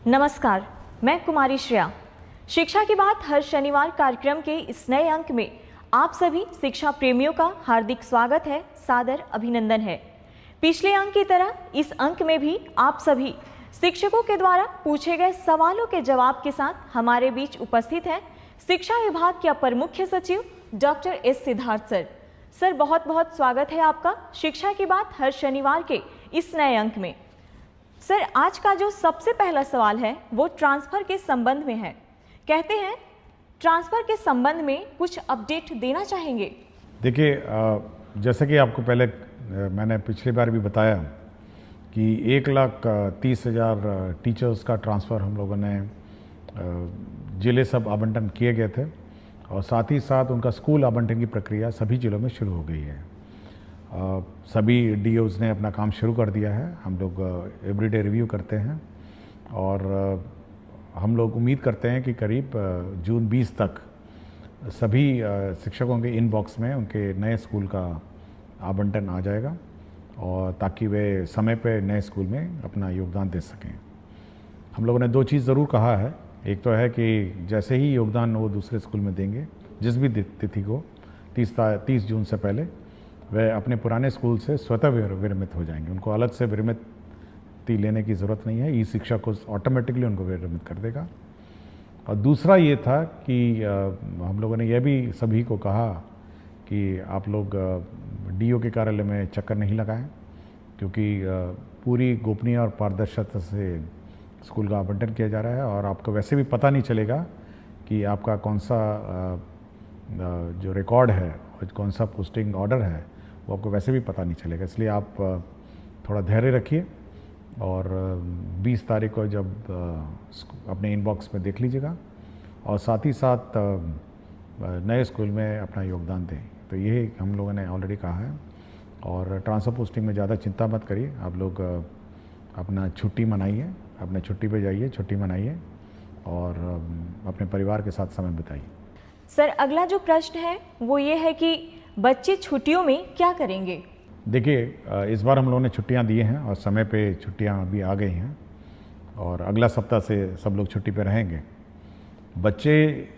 नमस्कार, मैं कुमारी श्रेया। शिक्षा की बात हर शनिवार कार्यक्रम के इस नए अंक में आप सभी शिक्षा प्रेमियों का हार्दिक स्वागत है, सादर अभिनंदन है। पिछले अंक की तरह इस अंक में भी आप सभी शिक्षकों के द्वारा पूछे गए सवालों के जवाब के साथ हमारे बीच उपस्थित हैं शिक्षा विभाग के अपर मुख्य सचिव doctor S Siddharth sir. Sir, बहुत बहुत स्वागत है आपका शिक्षा की बात हर शनिवार के इस नए अंक में। सर, आज का जो सबसे पहला सवाल है वो ट्रांसफ़र के संबंध में है। कहते हैं ट्रांसफ़र के संबंध में कुछ अपडेट देना चाहेंगे। देखिए, जैसे कि आपको पहले मैंने पिछली बार भी बताया कि 1,30,000 टीचर्स का ट्रांसफ़र हम लोगों ने जिले सब आवंटन किए गए थे और साथ ही साथ उनका स्कूल आवंटन की प्रक्रिया सभी जिलों में शुरू हो गई है। सभी डीओज़ ने अपना काम शुरू कर दिया है। हम लोग एवरीडे रिव्यू करते हैं और हम लोग उम्मीद करते हैं कि करीब जून 20 तक सभी शिक्षकों के इनबॉक्स में उनके नए स्कूल का आवंटन आ जाएगा और ताकि वे समय पे नए स्कूल में अपना योगदान दे सकें। हम लोगों ने दो चीज़ ज़रूर कहा है। एक तो है कि जैसे ही योगदान वो दूसरे स्कूल में देंगे, जिस भी तिथि को 30 जून से पहले, वे अपने पुराने स्कूल से स्वतः विरमित हो जाएंगे। उनको अलग से विरमिति लेने की ज़रूरत नहीं है। ई शिक्षा को ऑटोमेटिकली उनको विरमित कर देगा। और दूसरा ये था कि हम लोगों ने यह भी सभी को कहा कि आप लोग डीओ के कार्यालय में चक्कर नहीं लगाएं, क्योंकि पूरी गोपनीय और पारदर्शिता से स्कूल का आवंटन किया जा रहा है और आपको वैसे भी पता नहीं चलेगा कि आपका कौन सा जो रिकॉर्ड है और कौन सा पोस्टिंग ऑर्डर है वो आपको वैसे भी पता नहीं चलेगा। इसलिए आप थोड़ा धैर्य रखिए और 20 तारीख को जब अपने इनबॉक्स में देख लीजिएगा और साथ ही साथ नए स्कूल में अपना योगदान दें। तो ये हम लोगों ने ऑलरेडी कहा है। और ट्रांसफ़र पोस्टिंग में ज़्यादा चिंता मत करिए। आप लोग अपना छुट्टी मनाइए, अपने छुट्टी पे जाइए, छुट्टी मनाइए और अपने परिवार के साथ समय बिताइए। सर, अगला जो प्रश्न है वो ये है कि बच्चे छुट्टियों में क्या करेंगे? देखिए, इस बार हम लोगों ने छुट्टियां दी हैं और समय पे छुट्टियां अभी आ गई हैं और अगला सप्ताह से सब लोग छुट्टी पे रहेंगे। बच्चे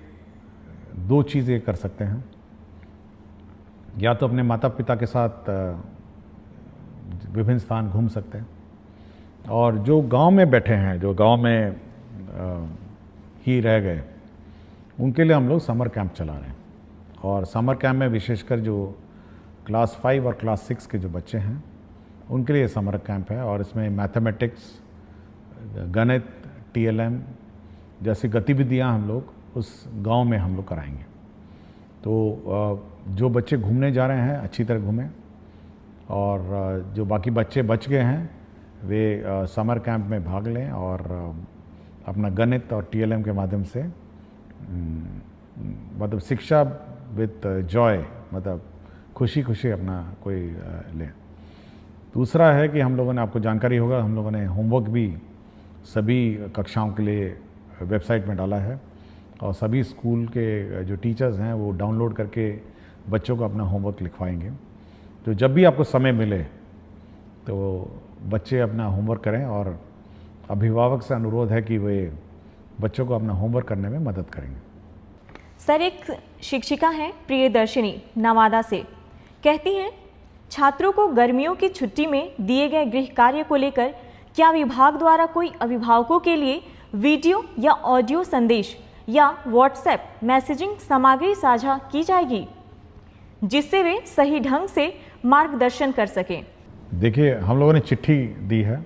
दो चीज़ें कर सकते हैं, या तो अपने माता पिता के साथ विभिन्न स्थान घूम सकते हैं, और जो गांव में बैठे हैं, जो गांव में ही रह गए, उनके लिए हम लोग समर कैंप चला रहे हैं। और समर कैंप में विशेषकर जो क्लास 5 और क्लास 6 के जो बच्चे हैं उनके लिए समर कैंप है और इसमें मैथमेटिक्स, गणित, टीएलएम जैसी गतिविधियां हम लोग उस गांव में हम लोग कराएंगे। तो जो बच्चे घूमने जा रहे हैं अच्छी तरह घूमें और जो बाकी बच्चे बच गए हैं वे समर कैंप में भाग लें और अपना गणित और टीएलएम के माध्यम से मतलब शिक्षा विद जॉय, मतलब खुशी खुशी अपना कोई लें। दूसरा है कि हम लोगों ने, आपको जानकारी होगा, हम लोगों ने होमवर्क भी सभी कक्षाओं के लिए वेबसाइट में डाला है और सभी स्कूल के जो टीचर्स हैं वो डाउनलोड करके बच्चों को अपना होमवर्क लिखवाएंगे। तो जब भी आपको समय मिले तो बच्चे अपना होमवर्क करें और अभिभावक से अनुरोध है कि वे बच्चों को अपना होमवर्क करने में मदद करेंगे। सर, एक शिक्षिका हैं प्रियदर्शिनी नवादा से, कहती हैं छात्रों को गर्मियों की छुट्टी में दिए गए गृह कार्य को लेकर क्या विभाग द्वारा कोई अभिभावकों के लिए वीडियो या ऑडियो संदेश या व्हाट्सएप मैसेजिंग सामग्री साझा की जाएगी जिससे वे सही ढंग से मार्गदर्शन कर सकें? देखिए, हम लोगों ने चिट्ठी दी है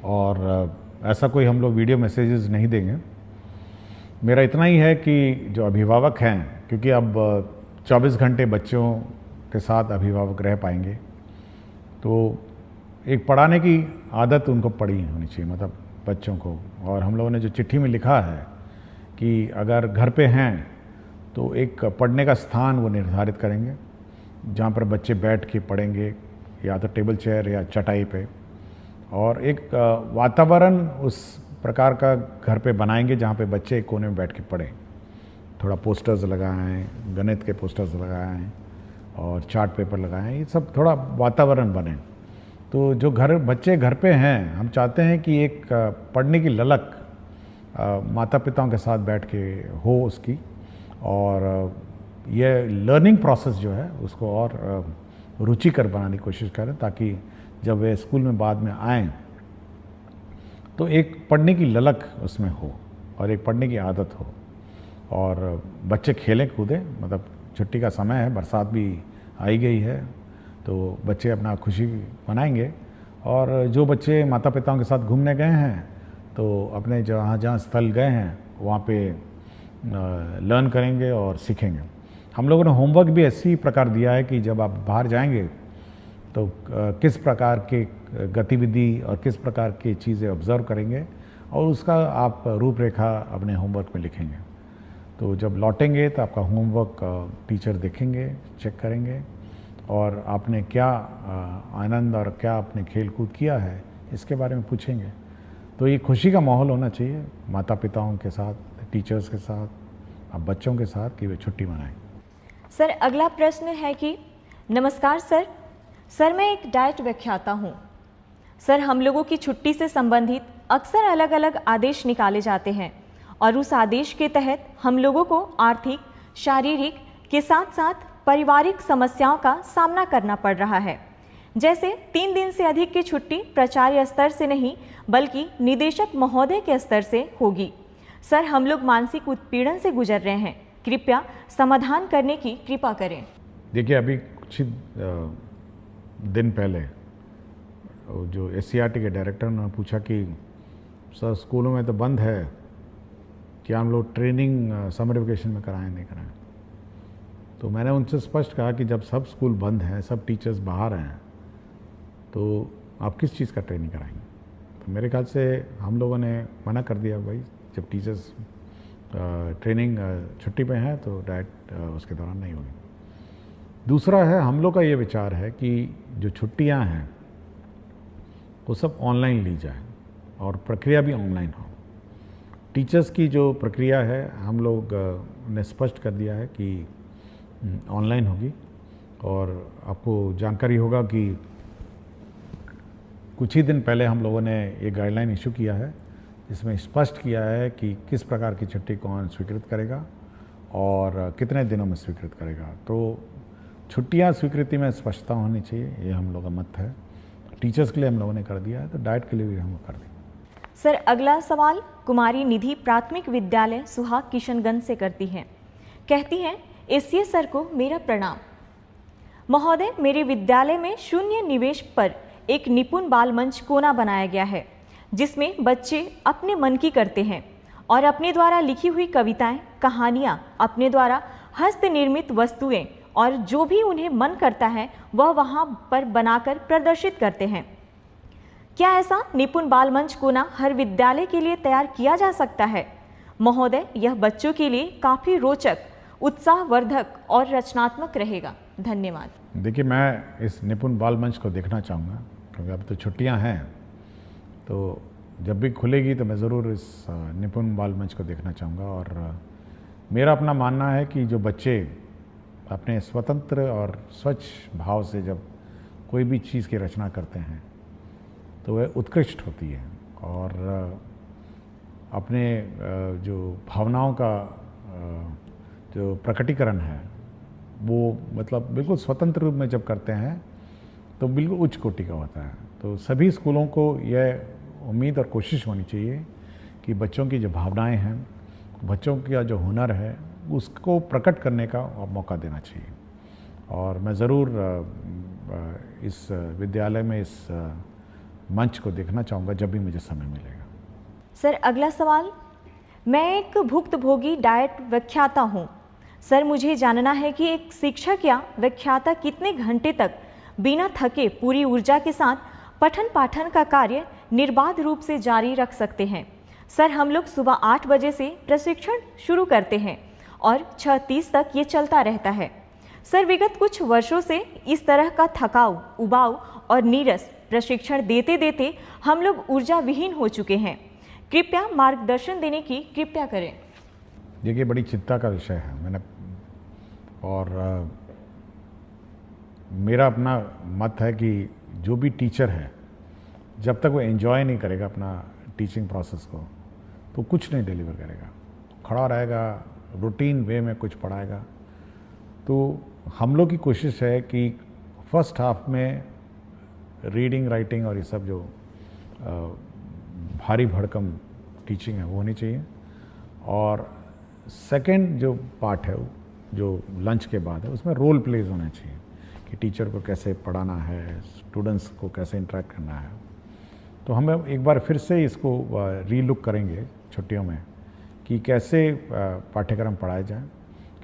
और ऐसा कोई हम लोग वीडियो मैसेजेस नहीं देंगे। मेरा इतना ही है कि जो अभिभावक हैं, क्योंकि अब 24 घंटे बच्चों के साथ अभिभावक रह पाएंगे, तो एक पढ़ाने की आदत उनको पड़ी होनी चाहिए, मतलब बच्चों को। और हम लोगों ने जो चिट्ठी में लिखा है कि अगर घर पे हैं तो एक पढ़ने का स्थान वो निर्धारित करेंगे जहाँ पर बच्चे बैठ के पढ़ेंगे, या तो टेबल चेयर या चटाई पे, और एक वातावरण उस प्रकार का घर पे बनाएंगे जहाँ पे बच्चे एक कोने में बैठ के पढ़ें। थोड़ा पोस्टर्स लगाएं, गणित के पोस्टर्स लगाएं और चार्ट पेपर लगाएं, ये सब थोड़ा वातावरण बने। तो जो बच्चे घर पे हैं, हम चाहते हैं कि एक पढ़ने की ललक माता पिताओं के साथ बैठ के हो उसकी, और ये लर्निंग प्रोसेस जो है उसको और रुचिकर बनाने की कोशिश करें, ताकि जब वे स्कूल में बाद में आएँ तो एक पढ़ने की ललक उसमें हो और एक पढ़ने की आदत हो, और बच्चे खेलें कूदें। मतलब छुट्टी का समय है, बरसात भी आई गई है, तो बच्चे अपना खुशी मनाएंगे। और जो बच्चे माता पिताओं के साथ घूमने गए हैं तो अपने जहाँ जहाँ स्थल गए हैं वहाँ पे लर्न करेंगे और सीखेंगे। हम लोगों ने होमवर्क भी ऐसी प्रकार दिया है कि जब आप बाहर जाएंगे तो किस प्रकार के गतिविधि और किस प्रकार की चीज़ें ऑब्ज़र्व करेंगे और उसका आप रूपरेखा अपने होमवर्क में लिखेंगे। तो जब लौटेंगे तो आपका होमवर्क टीचर देखेंगे, चेक करेंगे, और आपने क्या आनंद और क्या आपने खेल कूद किया है इसके बारे में पूछेंगे। तो ये खुशी का माहौल होना चाहिए माता पिताओं के साथ, टीचर्स के साथ, अब बच्चों के साथ, कि वे छुट्टी मनाएं। सर, अगला प्रश्न है कि नमस्कार सर, मैं एक डाइट व्याख्याता हूँ। सर, हम लोगों की छुट्टी से संबंधित अक्सर अलग अलग आदेश निकाले जाते हैं और उस आदेश के तहत हम लोगों को आर्थिक, शारीरिक के साथ साथ पारिवारिक समस्याओं का सामना करना पड़ रहा है। जैसे 3 दिन से अधिक की छुट्टी प्राचार्य स्तर से नहीं बल्कि निदेशक महोदय के स्तर से होगी। सर, हम लोग मानसिक उत्पीड़न से गुजर रहे हैं, कृपया समाधान करने की कृपा करें। देखिए, अभी कुछ दिन पहले जो SCRT के डायरेक्टर ने पूछा कि सर स्कूलों में तो बंद है, क्या हम लोग ट्रेनिंग समर वेकेशन में कराएं नहीं कराएं। तो मैंने उनसे स्पष्ट कहा कि जब सब स्कूल बंद हैं, सब टीचर्स बाहर हैं, तो आप किस चीज़ का ट्रेनिंग कराएंगे। तो मेरे ख्याल से हम लोगों ने मना कर दिया, भाई जब टीचर्स ट्रेनिंग छुट्टी पे हैं तो डाइट उसके दौरान नहीं होगी। दूसरा है, हम लोग का ये विचार है कि जो छुट्टियां हैं वो सब ऑनलाइन ली जाए और प्रक्रिया भी ऑनलाइन हो। टीचर्स की जो प्रक्रिया है हम लोग ने स्पष्ट कर दिया है कि ऑनलाइन होगी, और आपको जानकारी होगा कि कुछ ही दिन पहले हम लोगों ने ये गाइडलाइन इशू किया है जिसमें स्पष्ट किया है कि किस प्रकार की छुट्टी कौन स्वीकृत करेगा और कितने दिनों में स्वीकृत करेगा। तो छुट्टियां स्वीकृति में स्पष्टता होनी चाहिए, ये हम लोग का मत है। टीचर्स के लिए हम लोगों ने कर दिया है, तो डाइट के लिए भी हम लोग कर देंगे। सर, अगला सवाल कुमारी निधि प्राथमिक विद्यालय सुहाग किशनगंज से करती हैं। कहती हैं, एसीए सर को मेरा प्रणाम। महोदय, मेरे विद्यालय में शून्य निवेश पर एक निपुण बाल मंच कोना बनाया गया है जिसमें बच्चे अपने मन की करते हैं और अपने द्वारा लिखी हुई कविताएं, कहानियां, अपने द्वारा हस्त निर्मित वस्तुएं और जो भी उन्हें मन करता है वह वहां पर बनाकर प्रदर्शित करते हैं। क्या ऐसा निपुण बाल मंच कोना हर विद्यालय के लिए तैयार किया जा सकता है? महोदय, यह बच्चों के लिए काफ़ी रोचक, उत्साहवर्धक और रचनात्मक रहेगा। धन्यवाद। देखिए, मैं इस निपुण बाल मंच को देखना चाहूँगा क्योंकि अब तो छुट्टियाँ हैं, तो जब भी खुलेगी तो मैं ज़रूर इस निपुण बाल मंच को देखना चाहूँगा। और मेरा अपना मानना है कि जो बच्चे अपने स्वतंत्र और स्वच्छ भाव से जब कोई भी चीज़ की रचना करते हैं तो वह उत्कृष्ट होती है, और अपने जो भावनाओं का जो प्रकटीकरण है वो मतलब बिल्कुल स्वतंत्र रूप में जब करते हैं तो बिल्कुल उच्च कोटि का होता है। तो सभी स्कूलों को यह उम्मीद और कोशिश होनी चाहिए कि बच्चों की जो भावनाएं हैं, बच्चों का जो हुनर है, उसको प्रकट करने का मौका देना चाहिए। और मैं ज़रूर इस विद्यालय में इस मंच को देखना चाहूँगा जब भी मुझे समय मिलेगा। सर, अगला सवाल, मैं एक भुक्तभोगी डाइट व्याख्याता हूँ। सर, मुझे जानना है कि एक शिक्षक या व्याख्याता कितने घंटे तक बिना थके पूरी ऊर्जा के साथ पठन पाठन का कार्य निर्बाध रूप से जारी रख सकते हैं। सर, हम लोग सुबह 8 बजे से प्रशिक्षण शुरू करते हैं और 6:30 तक ये चलता रहता है। सर, विगत कुछ वर्षों से इस तरह का थकाऊ, उबाऊ और नीरस प्रशिक्षण देते देते हम लोग ऊर्जा विहीन हो चुके हैं। कृपया मार्गदर्शन देने की कृपया करें। देखिए, बड़ी चिंता का विषय है। और मेरा अपना मत है कि जो भी टीचर है जब तक वो एंजॉय नहीं करेगा अपना टीचिंग प्रोसेस को तो कुछ नहीं डिलीवर करेगा, खड़ा रहेगा, रूटीन वे में कुछ पढ़ाएगा। तो हम लोग की कोशिश है कि फर्स्ट हाफ में रीडिंग राइटिंग और ये सब जो भारी भड़कम टीचिंग है वो होनी चाहिए, और सेकंड जो पार्ट है जो लंच के बाद है उसमें रोल प्लेज होना चाहिए कि टीचर को कैसे पढ़ाना है, स्टूडेंट्स को कैसे इंटरेक्ट करना है। तो हम एक बार फिर से इसको रीलुक करेंगे छुट्टियों में कि कैसे पाठ्यक्रम पढ़ाए जाए,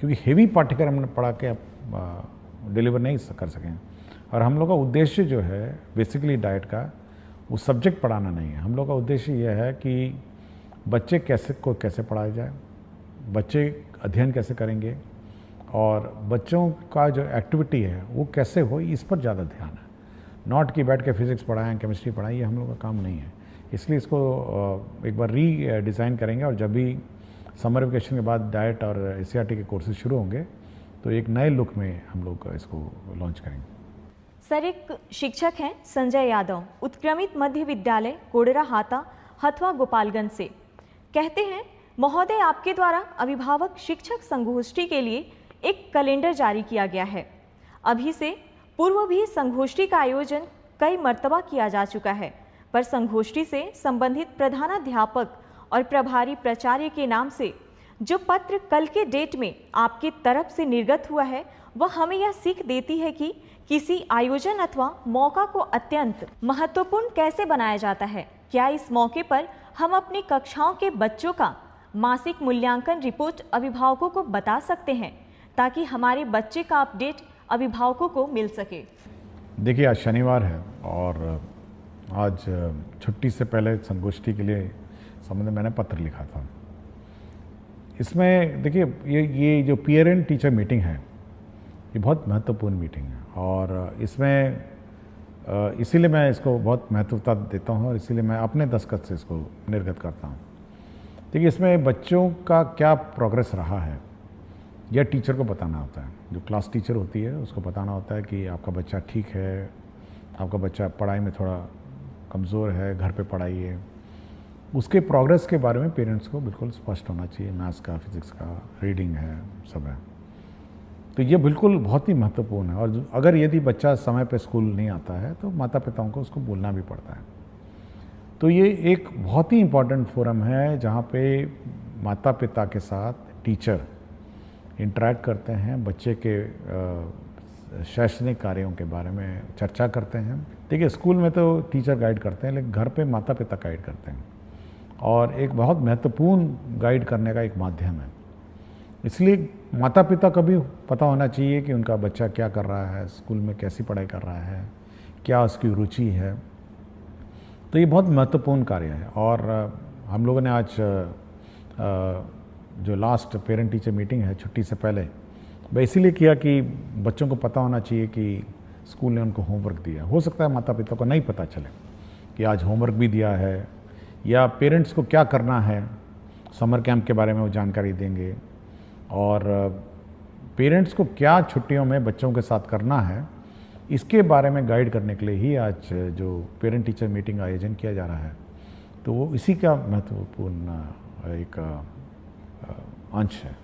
क्योंकि हेवी पाठ्यक्रम पढ़ा के आप डिलीवर नहीं कर सकें। और हम लोग का उद्देश्य जो है बेसिकली डाइट का वो सब्जेक्ट पढ़ाना नहीं है। हम लोग का उद्देश्य यह है कि बच्चे कैसे पढ़ाया जाए, बच्चे अध्ययन कैसे करेंगे, और बच्चों का जो एक्टिविटी है वो कैसे हो, इस पर ज़्यादा ध्यान है। नॉट कि बैठ के फिज़िक्स पढ़ाएं, केमिस्ट्री पढ़ाएं, ये हम लोग का काम नहीं है। इसलिए इसको एक बार डिज़ाइन करेंगे, और जब भी समर वेकेशन के बाद डाइट और एससीईआरटी के कोर्सेज शुरू होंगे तो एक नए लुक में हम लोग इसको लॉन्च करेंगे। सर, एक शिक्षक हैं संजय यादव, उत्क्रमित मध्य विद्यालय कोडरा हाता, हथवा, गोपालगंज से, कहते हैं, महोदय, आपके द्वारा अभिभावक शिक्षक संगोष्ठी के लिए एक कैलेंडर जारी किया गया है। अभी से पूर्व भी संगोष्ठी का आयोजन कई मर्तबा किया जा चुका है, पर संगोष्ठी से संबंधित प्रधानाध्यापक और प्रभारी प्राचार्य के नाम से जो पत्र कल के डेट में आपकी तरफ से निर्गत हुआ है, वह हमें यह सीख देती है कि किसी आयोजन अथवा मौका को अत्यंत महत्वपूर्ण कैसे बनाया जाता है। क्या इस मौके पर हम अपनी कक्षाओं के बच्चों का मासिक मूल्यांकन रिपोर्ट अभिभावकों को बता सकते हैं, ताकि हमारे बच्चे का अपडेट अभिभावकों को मिल सके? देखिए, आज शनिवार है और आज छुट्टी से पहले संगोष्ठी के लिए संबंध में मैंने पत्र लिखा था। इसमें देखिए, ये जो पेरेंट टीचर मीटिंग है ये बहुत महत्वपूर्ण मीटिंग है, और इसमें इसीलिए मैं इसको बहुत महत्वता देता हूँ, और इसीलिए मैं अपने दस्तखत से इसको निर्गत करता हूँ। देखिए, इसमें बच्चों का क्या प्रोग्रेस रहा है यह टीचर को बताना होता है। जो क्लास टीचर होती है उसको बताना होता है कि आपका बच्चा ठीक है, आपका बच्चा पढ़ाई में थोड़ा कमज़ोर है, घर पे पढ़ाइए। उसके प्रोग्रेस के बारे में पेरेंट्स को बिल्कुल स्पष्ट होना चाहिए। मैथ्स का, फिज़िक्स का, रीडिंग है, सब है। तो ये बिल्कुल बहुत ही महत्वपूर्ण है, और अगर यदि बच्चा समय पे स्कूल नहीं आता है तो माता पिताओं को उसको बोलना भी पड़ता है। तो ये एक बहुत ही इम्पॉर्टेंट फोरम है जहाँ पे माता पिता के साथ टीचर इंटरेक्ट करते हैं, बच्चे के शैक्षणिक कार्यों के बारे में चर्चा करते हैं। देखिए, स्कूल में तो टीचर गाइड करते हैं, लेकिन घर पे माता पिता गाइड करते हैं, और एक बहुत महत्वपूर्ण गाइड करने का एक माध्यम है। इसलिए माता पिता को भी पता होना चाहिए कि उनका बच्चा क्या कर रहा है, स्कूल में कैसी पढ़ाई कर रहा है, क्या उसकी रुचि है। तो ये बहुत महत्वपूर्ण कार्य है। और हम लोगों ने आज जो लास्ट पेरेंट टीचर मीटिंग है छुट्टी से पहले, वह इसीलिए किया कि बच्चों को पता होना चाहिए कि स्कूल ने उनको होमवर्क दिया। हो सकता है माता पिता को नहीं पता चले कि आज होमवर्क भी दिया है, या पेरेंट्स को क्या करना है, समर कैंप के बारे में वो जानकारी देंगे, और पेरेंट्स को क्या छुट्टियों में बच्चों के साथ करना है, इसके बारे में गाइड करने के लिए ही आज जो पेरेंट टीचर मीटिंग का आयोजन किया जा रहा है। तो वो इसी का महत्वपूर्ण एक अंश है।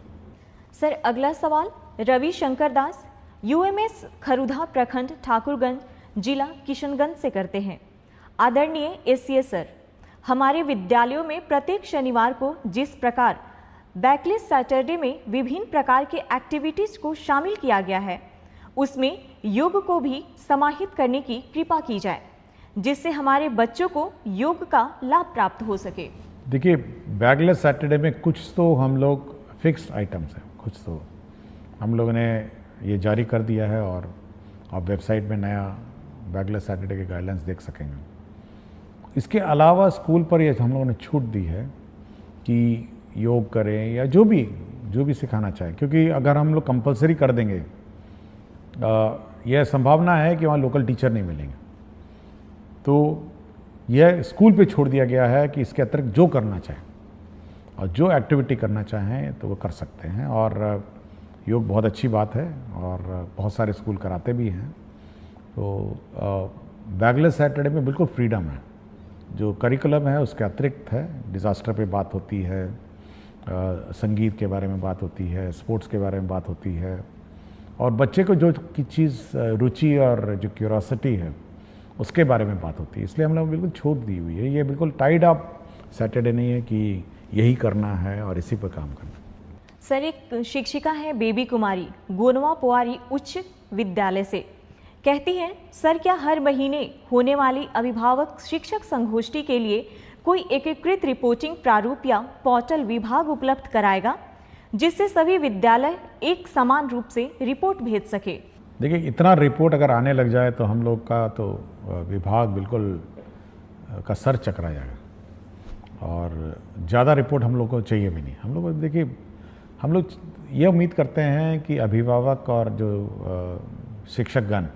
सर, अगला सवाल रवि शंकर दास, यूएमएस खरुधा प्रखंड, ठाकुरगंज, जिला किशनगंज से करते हैं। आदरणीय एससीए सर, हमारे विद्यालयों में प्रत्येक शनिवार को जिस प्रकार बैकलेस सैटरडे में विभिन्न प्रकार के एक्टिविटीज को शामिल किया गया है, उसमें योग को भी समाहित करने की कृपा की जाए, जिससे हमारे बच्चों को योग का लाभ प्राप्त हो सके। देखिए, बैकलेस सैटरडे में कुछ तो हम लोग फिक्स्ड आइटम्स हैं, कुछ तो हम लोगों ने ये जारी कर दिया है, और आप वेबसाइट में नया बैकलेस सैटरडे के गाइडलाइंस देख सकेंगे। इसके अलावा स्कूल पर ये हम लोगों ने छूट दी है कि योग करें या जो भी सिखाना चाहें, क्योंकि अगर हम लोग कंपलसरी कर देंगे, यह संभावना है कि वहाँ लोकल टीचर नहीं मिलेंगे। तो यह स्कूल पे छोड़ दिया गया है कि इसके अतिरिक्त जो करना चाहें और जो एक्टिविटी करना चाहें तो वो कर सकते हैं। और योग बहुत अच्छी बात है, और बहुत सारे स्कूल कराते भी हैं। तो बैकलेस सैटरडे में बिल्कुल फ्रीडम है जो करिकुलम है उसके अतिरिक्त है। डिज़ास्टर पे बात होती है, संगीत के बारे में बात होती है, स्पोर्ट्स के बारे में बात होती है, और बच्चे को जो की चीज़ रुचि और जो क्यूरोसिटी है उसके बारे में बात होती है। इसलिए हम लोग बिल्कुल छूट दी हुई है, ये बिल्कुल टाइड अप सैटरडे नहीं है कि यही करना है और इसी पर काम करना। सर, एक शिक्षिका है बेबी कुमारी गोनवा पोवारी उच्च विद्यालय से, कहती हैं सर क्या हर महीने होने वाली अभिभावक शिक्षक संगोष्ठी के लिए कोई एकीकृत रिपोर्टिंग प्रारूप या पोर्टल विभाग उपलब्ध कराएगा जिससे सभी विद्यालय एक समान रूप से रिपोर्ट भेज सके? देखिए, इतना रिपोर्ट अगर आने लग जाए तो हम लोग का तो विभाग बिल्कुल का सर चकरा जाएगा, और ज़्यादा रिपोर्ट हम लोग को चाहिए भी नहीं। हम लोग देखिए, हम लोग ये उम्मीद करते हैं कि अभिभावक और जो शिक्षकगण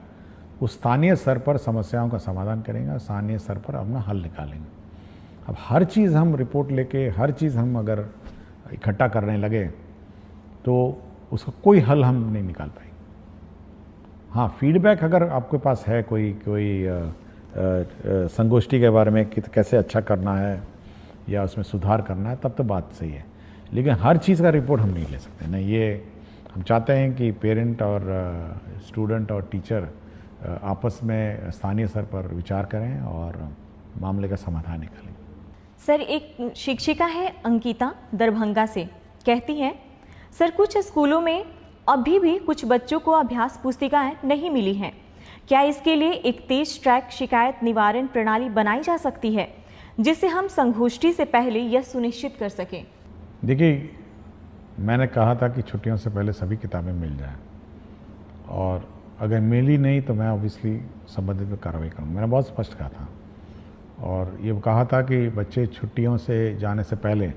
उस स्थानीय स्तर पर समस्याओं का समाधान करेंगे, स्थानीय स्तर पर अपना हल निकालेंगे। अब हर चीज़ हम रिपोर्ट लेके, हर चीज़ हम अगर इकट्ठा करने लगे तो उसका कोई हल हम नहीं निकाल पाएंगे। हाँ, फीडबैक अगर आपके पास है कोई संगोष्ठी के बारे में कि कैसे अच्छा करना है या उसमें सुधार करना है, तब तो बात सही है, लेकिन हर चीज़ का रिपोर्ट हम नहीं ले सकते ना। ये हम चाहते हैं कि पेरेंट और स्टूडेंट और टीचर आपस में स्थानीय स्तर पर विचार करें और मामले का समाधान निकालें। सर, एक शिक्षिका है अंकिता दरभंगा से, कहती हैं सर कुछ स्कूलों में अभी भी कुछ बच्चों को अभ्यास पुस्तिकाएं नहीं मिली हैं, क्या इसके लिए एक तेज ट्रैक शिकायत निवारण प्रणाली बनाई जा सकती है जिससे हम संगोष्ठी से पहले यह सुनिश्चित कर सकें? देखिए, मैंने कहा था कि छुट्टियों से पहले सभी किताबें मिल जाएं, और अगर मिली नहीं तो मैं ऑब्वियसली संबंधित में कार्रवाई करूँगा। मैंने बहुत स्पष्ट कहा था, और ये कहा था कि बच्चे छुट्टियों से जाने से पहले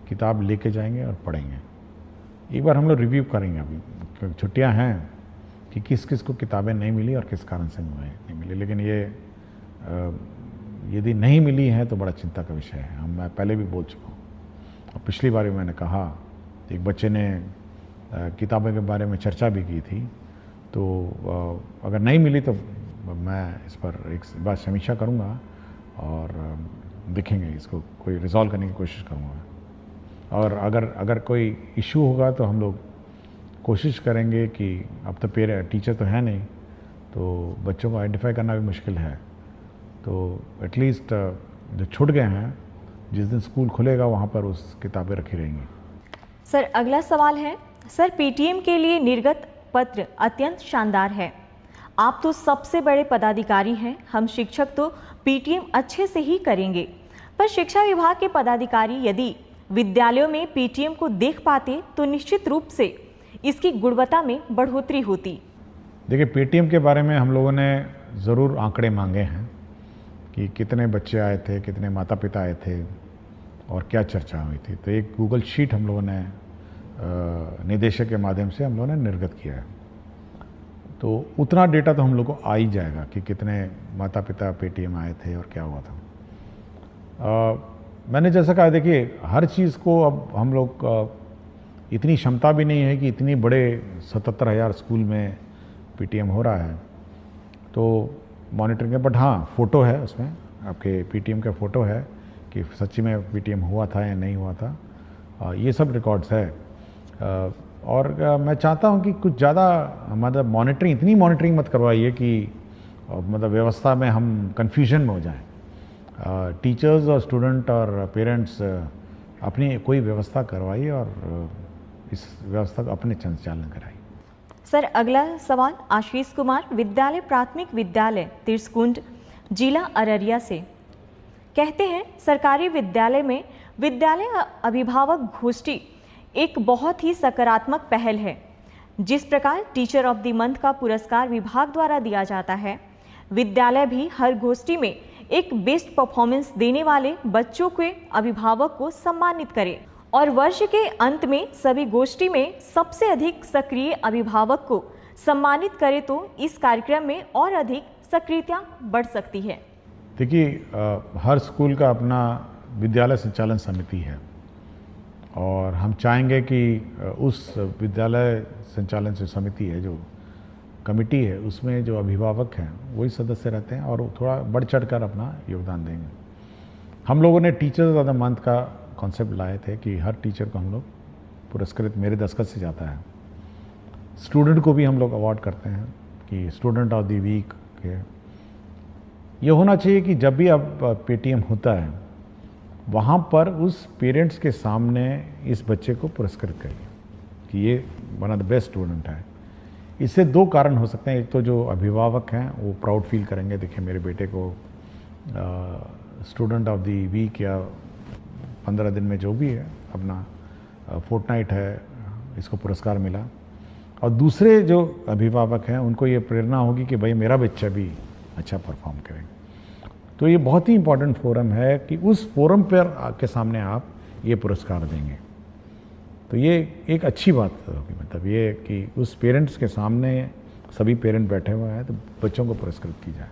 किताब लेके जाएंगे और पढ़ेंगे। एक बार हम लोग रिव्यू करेंगे अभी, क्योंकि छुट्टियां हैं, कि किस किस को किताबें नहीं मिली और किस कारण से नहीं मिली। लेकिन ये यदि नहीं मिली है तो बड़ा चिंता का विषय है। मैं पहले भी बोल चुका हूँ, और पिछली बार भी मैंने कहा, एक बच्चे ने किताबों के बारे में चर्चा भी की थी, तो अगर नहीं मिली तो मैं इस पर एक बार समीक्षा करूँगा और देखेंगे, इसको कोई रिजॉल्व करने की कोशिश करूँगा। और अगर कोई इशू होगा तो हम लोग कोशिश करेंगे कि अब तो टीचर तो है नहीं, तो बच्चों को आइडेंटिफाई करना भी मुश्किल है, तो एटलीस्ट जो छूट गए हैं, जिस दिन स्कूल खुलेगा वहाँ पर उस किताबें रखी रहेंगी। सर, अगला सवाल है, सर पीटीएम के लिए निर्गत पत्र अत्यंत शानदार है। आप तो सबसे बड़े पदाधिकारी हैं, हम शिक्षक तो पीटीएम अच्छे से ही करेंगे, पर शिक्षा विभाग के पदाधिकारी यदि विद्यालयों में पीटीएम को देख पाते तो निश्चित रूप से इसकी गुणवत्ता में बढ़ोतरी होती। देखिए, पीटीएम के बारे में हम लोगों ने ज़रूर आंकड़े मांगे हैं कि कितने बच्चे आए थे, कितने माता पिता आए थे और क्या चर्चा हुई थी। तो एक गूगल शीट हम लोगों ने निदेशक के माध्यम से हम लोगों ने निर्गत किया है, तो उतना डेटा तो हम लोग को आ ही जाएगा कि कितने माता पिता पीटीएम आए थे और क्या हुआ था। मैंने जैसा कहा, देखिए हर चीज़ को अब हम लोग इतनी क्षमता भी नहीं है कि इतनी बड़े 77,000 स्कूल में पीटीएम हो रहा है तो मॉनिटरिंग है। बट हाँ, फ़ोटो है उसमें, आपके पीटीएम का फ़ोटो है कि सच्ची में पीटीएम हुआ था या नहीं हुआ था, ये सब रिकॉर्ड्स है। और मैं चाहता हूँ कि कुछ ज़्यादा मतलब मॉनिटरिंग, इतनी मॉनिटरिंग मत करवाइए कि मतलब व्यवस्था में हम कन्फ्यूजन में हो जाएं। टीचर्स और स्टूडेंट और पेरेंट्स अपनी कोई व्यवस्था करवाइए और इस व्यवस्था को अपने संचालन कराइए। सर, अगला सवाल आशीष कुमार विद्यालय प्राथमिक विद्यालय तिरसकुंड जिला अररिया से, कहते हैं सरकारी विद्यालय में विद्यालय अभिभावक गोष्ठी एक बहुत ही सकारात्मक पहल है। जिस प्रकार टीचर ऑफ द मंथ का पुरस्कार विभाग द्वारा दिया जाता है, विद्यालय भी हर गोष्ठी में एक बेस्ट परफॉर्मेंस देने वाले बच्चों के अभिभावक को सम्मानित करे और वर्ष के अंत में सभी गोष्ठी में सबसे अधिक सक्रिय अभिभावक को सम्मानित करे तो इस कार्यक्रम में और अधिक सक्रियता बढ़ सकती है। देखिए, हर स्कूल का अपना विद्यालय संचालन समिति है और हम चाहेंगे कि उस विद्यालय संचालन समिति है, जो कमेटी है, उसमें जो अभिभावक हैं वही सदस्य रहते हैं और थोड़ा बढ़ चढ़ कर अपना योगदान देंगे। हम लोगों ने टीचर्स ऑफ द मंथ का कॉन्सेप्ट लाए थे कि हर टीचर को हम लोग पुरस्कृत मेरे दस्तखत से जाता है। स्टूडेंट को भी हम लोग अवार्ड करते हैं कि स्टूडेंट ऑफ द वीक के। ये होना चाहिए कि जब भी अब पेटीएम होता है वहाँ पर उस पेरेंट्स के सामने इस बच्चे को पुरस्कृत करिए कि ये one of the best student है। इससे दो कारण हो सकते हैं। एक तो जो अभिभावक हैं वो प्राउड फील करेंगे, देखिए मेरे बेटे को स्टूडेंट ऑफ द वीक या 15 दिन में जो भी है अपना फोर्टनाइट है इसको पुरस्कार मिला। और दूसरे जो अभिभावक हैं उनको ये प्रेरणा होगी कि भाई मेरा बच्चा भी अच्छा परफॉर्म करे। तो ये बहुत ही इम्पोर्टेंट फोरम है कि उस फोरम पर के सामने आप ये पुरस्कार देंगे तो ये एक अच्छी बात होगी। मतलब ये कि उस पेरेंट्स के सामने सभी पेरेंट बैठे हुए हैं तो बच्चों को पुरस्कृत की जाए।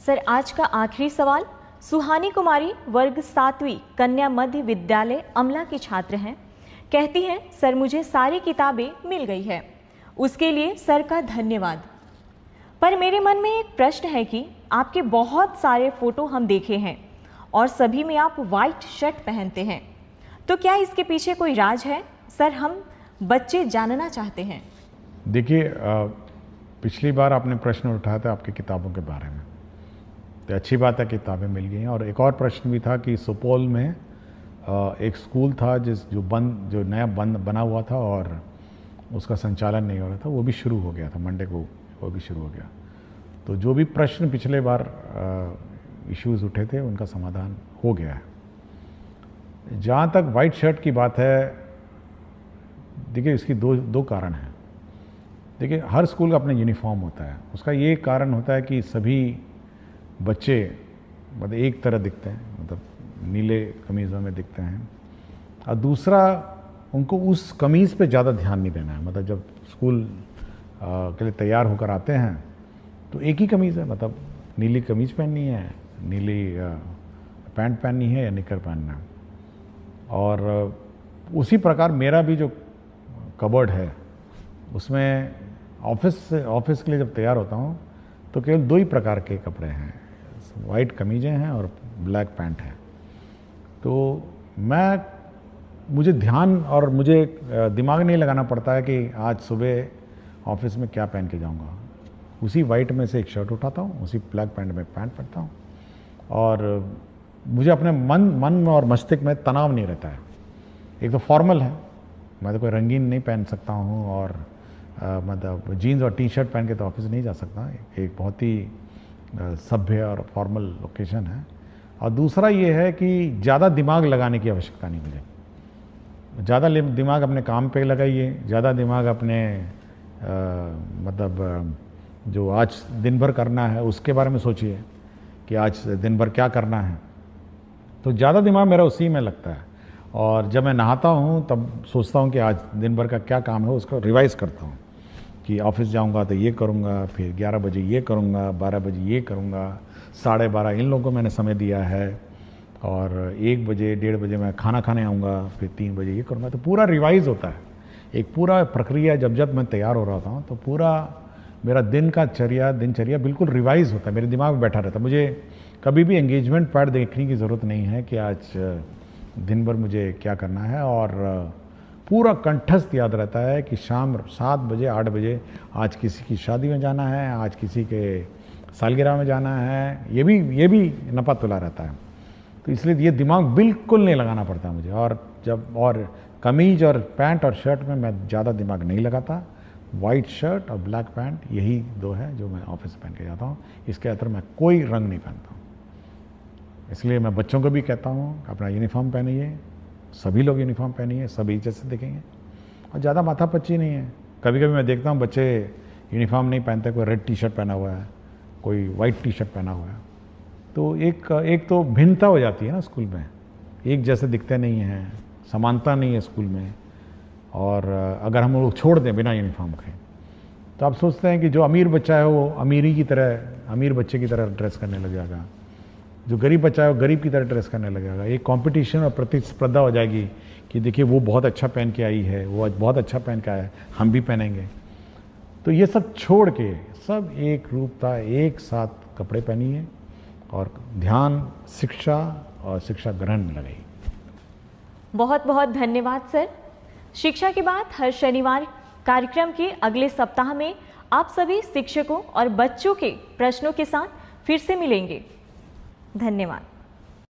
सर, आज का आखिरी सवाल। सुहानी कुमारी वर्ग 7वीं कन्या मध्य विद्यालय अमला की छात्र हैं। कहती हैं, सर मुझे सारी किताबें मिल गई है, उसके लिए सर का धन्यवाद। पर मेरे मन में एक प्रश्न है कि आपके बहुत सारे फोटो हम देखे हैं और सभी में आप वाइट शर्ट पहनते हैं, तो क्या इसके पीछे कोई राज है? सर, हम बच्चे जानना चाहते हैं। देखिए, पिछली बार आपने प्रश्न उठाया था आपकी किताबों के बारे में, तो अच्छी बात है किताबें मिल गई हैं। और एक और प्रश्न भी था कि सुपौल में एक स्कूल था जो नया बना हुआ था और उसका संचालन नहीं हो रहा था, वो भी शुरू हो गया था मंडे को, वो भी शुरू हो गया। तो जो भी प्रश्न पिछले बार इश्यूज़ उठे थे उनका समाधान हो गया है। जहाँ तक वाइट शर्ट की बात है, देखिए इसकी दो कारण हैं। देखिए हर स्कूल का अपना यूनिफॉर्म होता है, उसका ये कारण होता है कि सभी बच्चे मतलब एक तरह दिखते हैं, मतलब नीले कमीज़ों में दिखते हैं। और दूसरा, उनको उस कमीज़ पे ज़्यादा ध्यान नहीं देना है। मतलब जब स्कूल के लिए तैयार होकर आते हैं तो एक ही कमीज़ है, मतलब नीली कमीज़ पहननी है, नीली पैंट पहननी है या निकर पहनना है। और उसी प्रकार मेरा भी जो कबर्ड है उसमें ऑफिस के लिए जब तैयार होता हूँ तो केवल 2 ही प्रकार के कपड़े हैं, वाइट कमीज़ें हैं और ब्लैक पैंट है। तो मुझे ध्यान और मुझे दिमाग नहीं लगाना पड़ता है कि आज सुबह ऑफिस में क्या पहन के जाऊंगा। उसी वाइट में से एक शर्ट उठाता हूँ, उसी ब्लैक पैंट में पैंट पहनता हूँ और मुझे अपने मन और मस्तिष्क में तनाव नहीं रहता है। एक तो फॉर्मल है, मैं तो कोई रंगीन नहीं पहन सकता हूँ और मतलब जीन्स और टी शर्ट पहन के तो ऑफिस नहीं जा सकता। एक बहुत ही सभ्य और फॉर्मल लोकेशन है। और दूसरा ये है कि ज़्यादा दिमाग लगाने की आवश्यकता नहीं मुझे। ज़्यादा दिमाग अपने काम पे लगाइए, ज़्यादा दिमाग अपने मतलब जो आज दिन भर करना है उसके बारे में सोचिए कि आज दिन भर क्या करना है। तो ज़्यादा दिमाग मेरा उसी में लगता है। और जब मैं नहाता हूँ तब सोचता हूँ कि आज दिन भर का क्या काम है, उसको रिवाइज़ करता हूँ कि ऑफिस जाऊँगा तो ये करूँगा, फिर 11 बजे ये करूँगा, 12 बजे ये करूँगा, 12:30 इन लोगों को मैंने समय दिया है और 1 बजे 1:30 बजे मैं खाना खाने आऊँगा, फिर 3 बजे ये करूँगा। तो पूरा रिवाइज़ होता है, एक पूरा प्रक्रिया। जब मैं तैयार हो रहा था तो पूरा मेरा दिनचर्या बिल्कुल रिवाइज़ होता है, मेरे दिमाग में बैठा रहता है। मुझे कभी भी एंगेजमेंट पैड देखने की ज़रूरत नहीं है कि आज दिन भर मुझे क्या करना है। और पूरा कंठस्थ याद रहता है कि शाम 7 बजे 8 बजे आज किसी की शादी में जाना है, आज किसी के सालगिरह में जाना है, ये भी नपा तुला रहता है। तो इसलिए ये दिमाग बिल्कुल नहीं लगाना पड़ता मुझे। और कमीज और पैंट और शर्ट में मैं ज़्यादा दिमाग नहीं लगाता। वाइट शर्ट और ब्लैक पैंट यही 2 है जो मैं ऑफिस पहन के जाता हूँ। इसके अंदर मैं कोई रंग नहीं पहनता हूँ। इसलिए मैं बच्चों को भी कहता हूँ अपना यूनिफॉर्म पहनिए, सभी लोग यूनिफॉर्म पहनिए, सभी इज्जत से दिखेंगे और ज़्यादा माथापच्ची नहीं है। कभी कभी मैं देखता हूँ बच्चे यूनिफॉर्म नहीं पहनते, कोई रेड टी शर्ट पहना हुआ है, कोई वाइट टी शर्ट पहना हुआ है, तो एक तो भिन्नता हो जाती है ना स्कूल में, एक जैसे दिखते नहीं हैं, समानता नहीं है स्कूल में। और अगर हम लोग छोड़ दें बिना यूनिफॉर्म के तो आप सोचते हैं कि जो अमीर बच्चा है वो अमीर बच्चे की तरह ड्रेस करने लग जाएगा, जो गरीब बच्चा है वो गरीब की तरह ड्रेस करने लग जाएगा। एक कंपटीशन और प्रतिस्पर्धा हो जाएगी कि देखिए वो बहुत अच्छा पहन के आई है, वो बहुत अच्छा पहन के आया है, हम भी पहनेंगे। तो ये सब छोड़ के सब एक रूपता एक साथ कपड़े पहनिए और ध्यान, शिक्षा और शिक्षा ग्रहण में लगाई। बहुत बहुत धन्यवाद सर। शिक्षा की बात हर शनिवार कार्यक्रम के अगले सप्ताह में आप सभी शिक्षकों और बच्चों के प्रश्नों के साथ फिर से मिलेंगे। धन्यवाद।